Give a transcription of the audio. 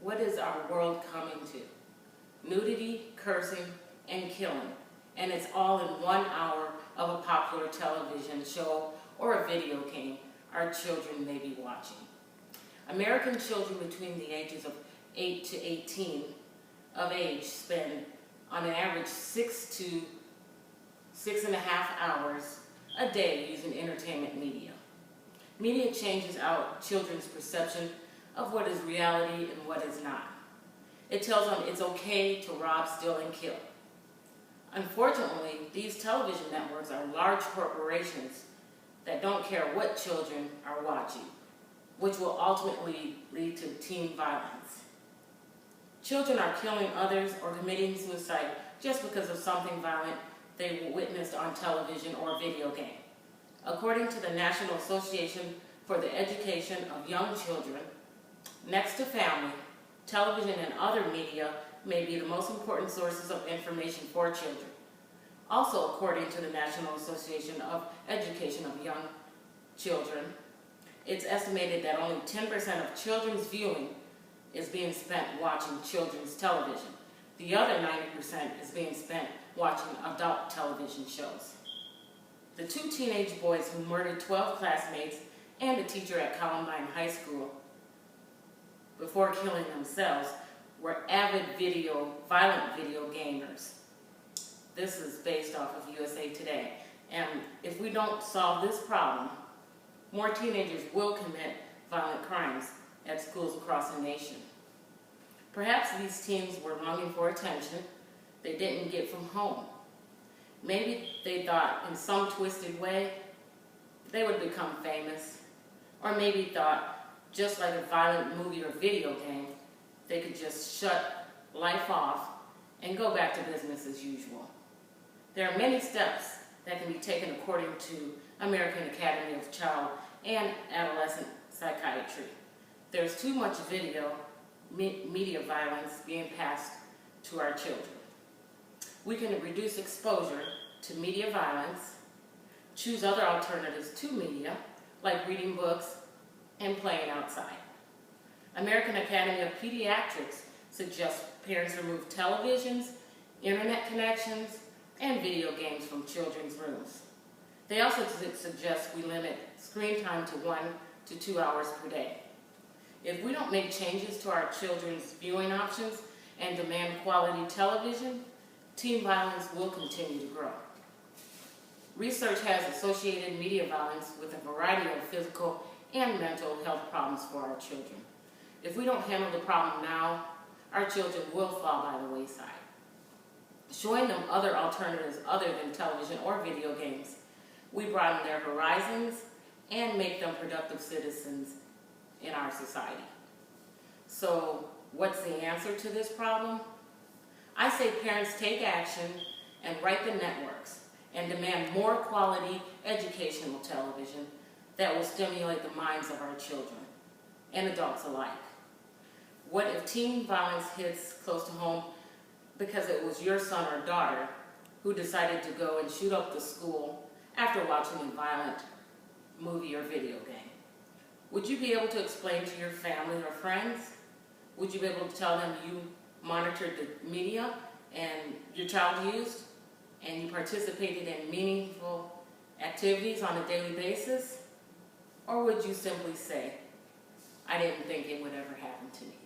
what is our world coming to? Nudity, cursing, and killing. And it's all in 1 hour of a popular television show or a video game our children may be watching. American children between the ages of 8 to 18 of age spend on an average 6 to 6.5 hours a day using entertainment media. Media changes out children's perception of what is reality and what is not. It tells them it's okay to rob, steal, and kill. Unfortunately, these television networks are large corporations that don't care what children are watching, which will ultimately lead to teen violence. Children are killing others or committing suicide just because of something violent they witnessed on television or video game. According to the National Association for the Education of Young Children, next to family, television and other media may be the most important sources of information for children. Also, according to the National Association of Education of Young Children, it's estimated that only 10% of children's viewing is being spent watching children's television. The other 90% is being spent watching adult television shows. The 2 teenage boys who murdered 12 classmates and a teacher at Columbine High School before killing themselves were avid violent video gamers. This is based off of USA Today. And if we don't solve this problem, more teenagers will commit violent crimes at schools across the nation. Perhaps these teens were longing for attention they didn't get from home. Maybe they thought in some twisted way they would become famous, or maybe thought, just like a violent movie or video game, they could just shut life off and go back to business as usual. There are many steps that can be taken according to American Academy of Child and Adolescent Psychiatry. There's too much media violence being passed to our children. We can reduce exposure to media violence, choose other alternatives to media, like reading books and playing outside. American Academy of Pediatrics suggests parents remove televisions, internet connections, and video games from children's rooms. They also suggest we limit screen time to 1 to 2 hours per day. If we don't make changes to our children's viewing options and demand quality television, teen violence will continue to grow. Research has associated media violence with a variety of physical and mental health problems for our children. If we don't handle the problem now, our children will fall by the wayside. Showing them other alternatives other than television or video games, we broaden their horizons and make them productive citizens in our society. So, what's the answer to this problem? I say parents take action and write the networks and demand more quality educational television that will stimulate the minds of our children and adults alike. What if teen violence hits close to home because it was your son or daughter who decided to go and shoot up the school after watching a violent movie or video game? Would you be able to explain to your family or friends? Would you be able to tell them you monitored the media and your child used, and you participated in meaningful activities on a daily basis? Or would you simply say, I didn't think it would ever happen to me?